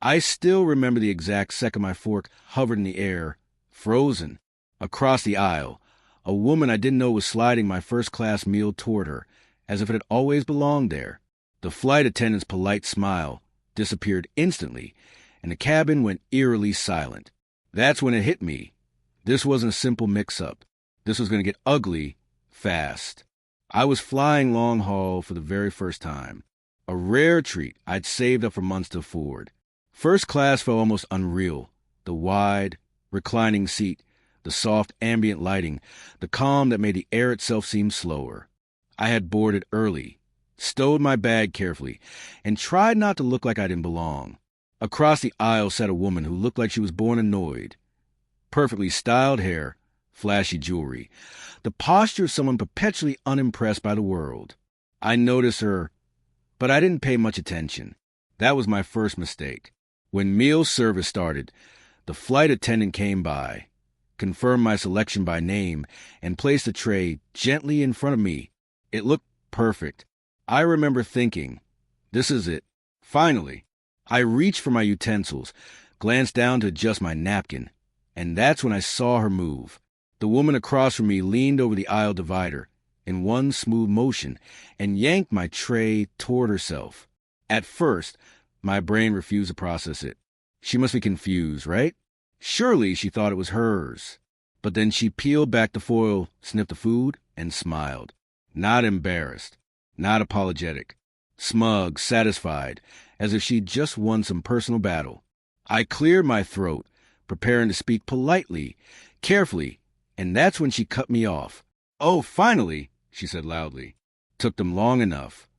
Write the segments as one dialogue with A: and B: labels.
A: I still remember the exact second my fork hovered in the air, frozen. Across the aisle, a woman I didn't know was sliding my first-class meal toward her, as if it had always belonged there. The flight attendant's polite smile disappeared instantly, and the cabin went eerily silent. That's when it hit me. This wasn't a simple mix-up. This was going to get ugly fast. I was flying long haul for the very first time. A rare treat I'd saved up for months to afford. First class felt almost unreal. The wide, reclining seat, the soft ambient lighting, the calm that made the air itself seem slower. I had boarded early, stowed my bag carefully, and tried not to look like I didn't belong. Across the aisle sat a woman who looked like she was born annoyed. Perfectly styled hair, flashy jewelry, the posture of someone perpetually unimpressed by the world. I noticed her, but I didn't pay much attention. That was my first mistake. When meal service started, the flight attendant came by, confirmed my selection by name, and placed the tray gently in front of me. It looked perfect. I remember thinking, this is it. Finally, I reached for my utensils, glanced down to adjust my napkin, and that's when I saw her move. The woman across from me leaned over the aisle divider in one smooth motion and yanked my tray toward herself. At first, my brain refused to process it. She must be confused, right? Surely she thought it was hers. But then she peeled back the foil, sniffed the food, and smiled. Not embarrassed, not apologetic. Smug, satisfied, as if she'd just won some personal battle. I cleared my throat, preparing to speak politely, carefully, and that's when she cut me off. "Oh, finally," she said loudly. "Took them long enough."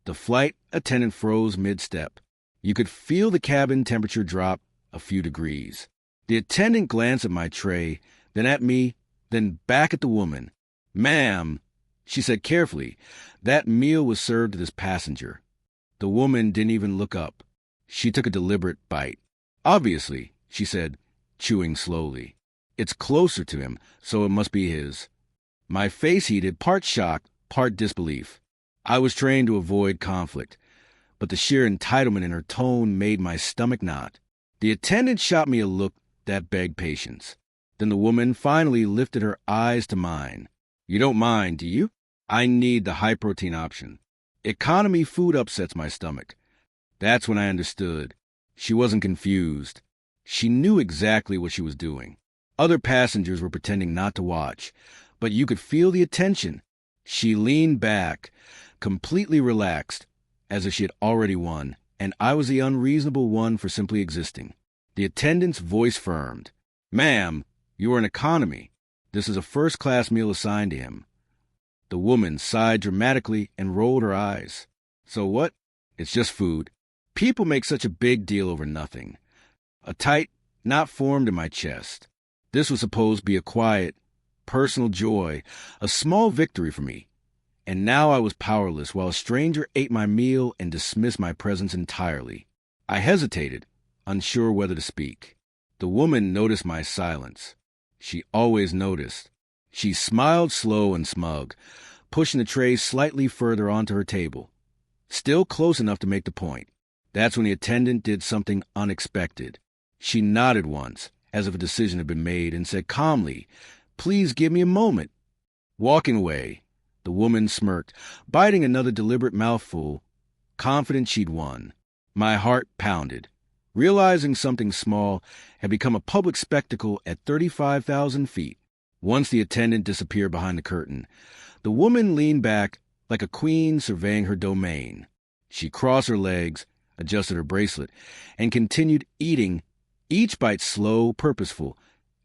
A: The flight attendant froze mid-step. You could feel the cabin temperature drop a few degrees. The attendant glanced at my tray, then at me, then back at the woman. "Ma'am," she said carefully, "that meal was served to this passenger." The woman didn't even look up. She took a deliberate bite. "Obviously," she said, chewing slowly. "It's closer to him, so it must be his." My face heated, part shock, part disbelief. I was trained to avoid conflict, but the sheer entitlement in her tone made my stomach knot. The attendant shot me a look that begged patience. Then the woman finally lifted her eyes to mine. "You don't mind, do you? I need the high-protein option. Economy food upsets my stomach." That's when I understood. She wasn't confused. She knew exactly what she was doing. Other passengers were pretending not to watch, but you could feel the attention. She leaned back, completely relaxed, as if she had already won, and I was the unreasonable one for simply existing. The attendant's voice firmed. "Ma'am, you are an economy. This is a first-class meal assigned to him." The woman sighed dramatically and rolled her eyes. "So what? It's just food." People make such a big deal over nothing. A tight knot formed in my chest. This was supposed to be a quiet, personal joy, a small victory for me. And now I was powerless while a stranger ate my meal and dismissed my presence entirely. I hesitated, unsure whether to speak. The woman noticed my silence. She always noticed. She smiled slow and smug, pushing the tray slightly further onto her table, still close enough to make the point. That's when the attendant did something unexpected. She nodded once, as if a decision had been made, and said calmly, "Please give me a moment." Walking away, the woman smirked, biting another deliberate mouthful, confident she'd won. My heart pounded, realizing something small had become a public spectacle at 35,000 feet. Once the attendant disappeared behind the curtain, the woman leaned back like a queen surveying her domain. She crossed her legs, adjusted her bracelet, and continued eating, each bite slow, purposeful,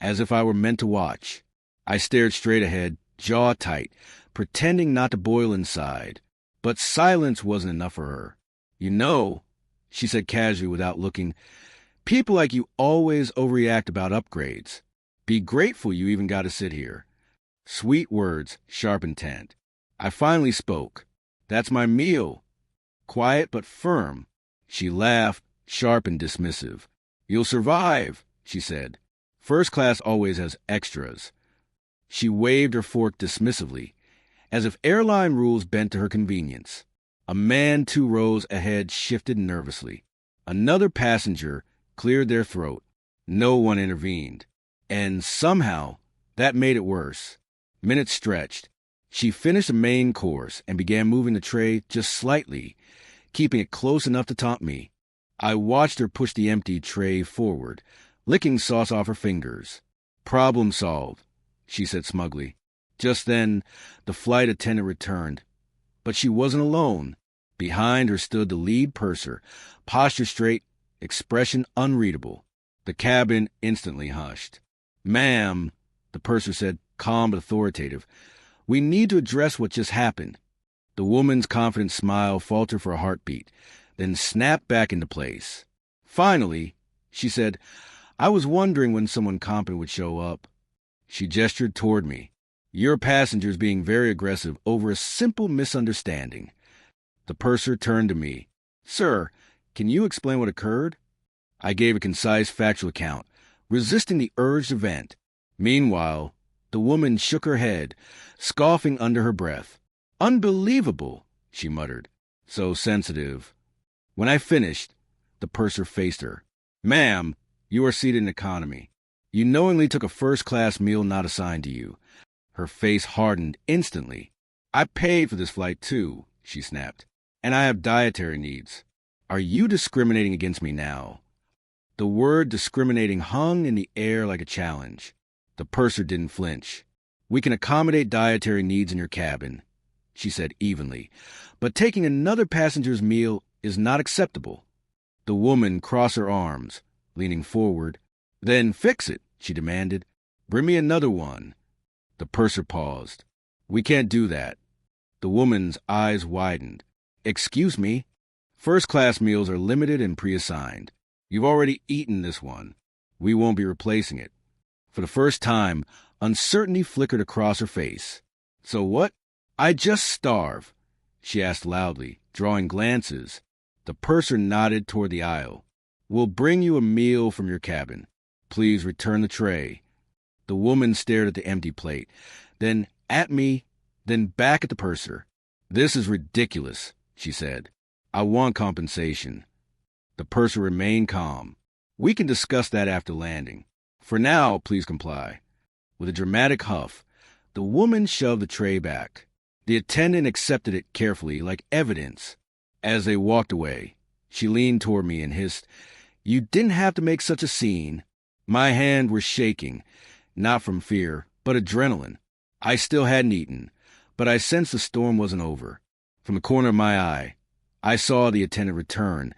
A: as if I were meant to watch. I stared straight ahead, jaw tight, pretending not to boil inside. But silence wasn't enough for her. "You know," she said casually without looking, "people like you always overreact about upgrades. Be grateful you even got to sit here." Sweet words, sharp intent. I finally spoke. "That's my meal." Quiet but firm. She laughed, sharp and dismissive. "You'll survive," she said. "First class always has extras." She waved her fork dismissively, as if airline rules bent to her convenience. A man 2 rows ahead shifted nervously. Another passenger cleared their throat. No one intervened. And somehow, that made it worse. Minutes stretched. She finished the main course and began moving the tray just slightly, keeping it close enough to taunt me. I watched her push the empty tray forward, licking sauce off her fingers. "Problem solved," she said smugly. Just then, the flight attendant returned. But she wasn't alone. Behind her stood the lead purser, posture straight, expression unreadable. The cabin instantly hushed. "Ma'am," the purser said, calm but authoritative, "we need to address what just happened." The woman's confident smile faltered for a heartbeat, then snapped back into place. Finally, she said, "I was wondering when someone competent would show up." She gestured toward me. "Your passenger's being very aggressive over a simple misunderstanding." The purser turned to me. "Sir, can you explain what occurred?" I gave a concise, factual account, resisting the urge to vent. Meanwhile, the woman shook her head, scoffing under her breath. "Unbelievable," she muttered. "So sensitive." When I finished, the purser faced her. "Ma'am, you are seated in economy. You knowingly took a first-class meal not assigned to you." Her face hardened instantly. "I paid for this flight, too," she snapped, "and I have dietary needs. Are you discriminating against me now?" The word discriminating hung in the air like a challenge. The purser didn't flinch. "We can accommodate dietary needs in your cabin," she said evenly, "but taking another passenger's meal is not acceptable." The woman crossed her arms, leaning forward. "Then fix it," she demanded. "Bring me another one." The purser paused. "We can't do that." The woman's eyes widened. "Excuse me. First-class meals are limited and pre-assigned. You've already eaten this one. We won't be replacing it." For the first time, uncertainty flickered across her face. "So what? I just starve?" she asked loudly, drawing glances. The purser nodded toward the aisle. "We'll bring you a meal from your cabin. Please return the tray." The woman stared at the empty plate, then at me, then back at the purser. "This is ridiculous," she said. "I want compensation." The purser remained calm. "We can discuss that after landing. For now, please comply." With a dramatic huff, the woman shoved the tray back. The attendant accepted it carefully, like evidence. As they walked away, she leaned toward me and hissed, "You didn't have to make such a scene." My hands were shaking, not from fear, but adrenaline. I still hadn't eaten, but I sensed the storm wasn't over. From the corner of my eye, I saw the attendant return,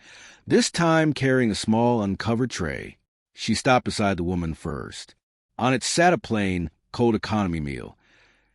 A: this time carrying a small uncovered tray. She stopped beside the woman first. On it sat a plain, cold economy meal,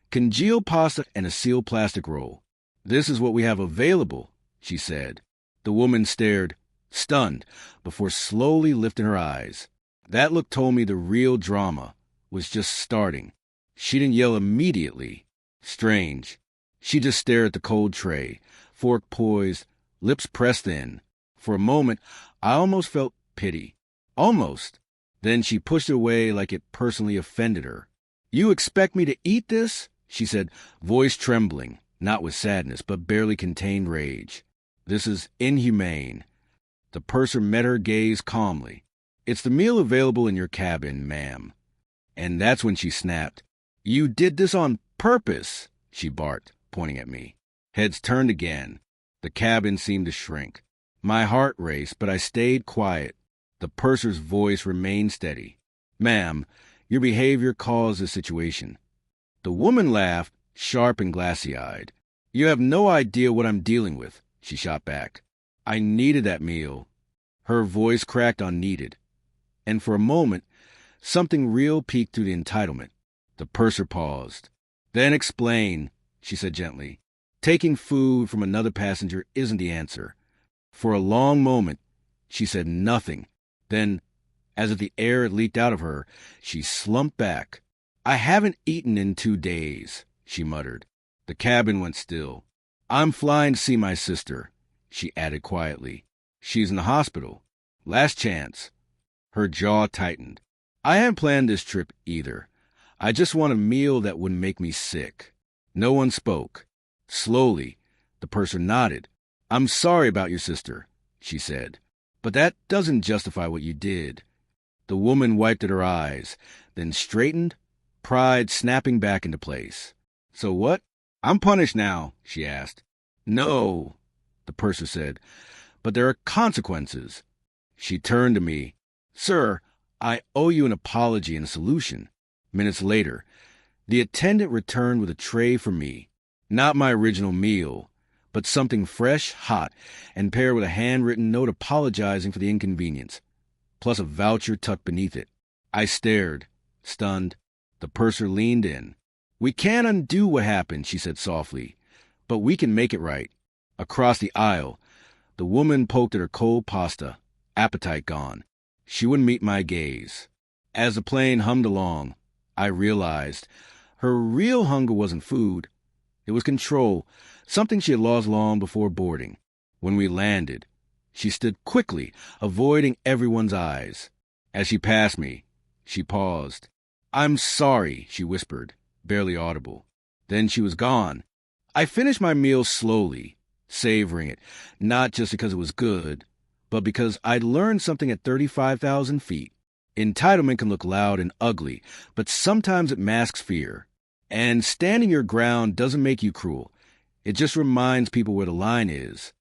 A: congealed pasta and a sealed plastic roll. "This is what we have available," she said. The woman stared, stunned, before slowly lifting her eyes. That look told me the real drama was just starting. She didn't yell immediately. Strange. She just stared at the cold tray, fork poised, lips pressed in. For a moment, I almost felt pity. Almost. Then she pushed it away like it personally offended her. "You expect me to eat this?" she said, voice trembling, not with sadness, but barely contained rage. "This is inhumane." The purser met her gaze calmly. "It's the meal available in your cabin, ma'am." And that's when she snapped. "You did this on purpose," she barked, pointing at me. Heads turned again. The cabin seemed to shrink. My heart raced, but I stayed quiet. The purser's voice remained steady. "Ma'am, your behavior caused this situation." The woman laughed, sharp and glassy-eyed. "You have no idea what I'm dealing with," she shot back. "I needed that meal." Her voice cracked on needed. And for a moment, something real peeked through the entitlement. The purser paused. "Then explain," she said gently. "Taking food from another passenger isn't the answer." For a long moment, she said nothing. Then, as if the air had leaked out of her, she slumped back. "I haven't eaten in 2 days," she muttered. The cabin went still. "I'm flying to see my sister," she added quietly. "She's in the hospital. Last chance." Her jaw tightened. "I hadn't planned this trip either. I just want a meal that wouldn't make me sick." No one spoke. Slowly, the purser nodded. "I'm sorry about your sister," she said. But that doesn't justify what you did. The woman wiped at her eyes, then straightened, pride snapping back into place. So what? I'm punished now, she asked. No, the purser said, but there are consequences. She turned to me. Sir, I owe you an apology and a solution. Minutes later, the attendant returned with a tray for me. Not my original meal, but something fresh, hot, and paired with a handwritten note apologizing for the inconvenience, plus a voucher tucked beneath it. I stared, stunned. The purser leaned in. We can't undo what happened, she said softly, but we can make it right. Across the aisle, the woman poked at her cold pasta, appetite gone. She wouldn't meet my gaze. As the plane hummed along, I realized her real hunger wasn't food. It was control, something she had lost long before boarding. When we landed, she stood quickly, avoiding everyone's eyes. As she passed me, she paused. I'm sorry, she whispered, barely audible. Then she was gone. I finished my meal slowly, savoring it, not just because it was good, but because I'd learned something at 35,000 feet. Entitlement can look loud and ugly, but sometimes it masks fear. And standing your ground doesn't make you cruel. It just reminds people where the line is.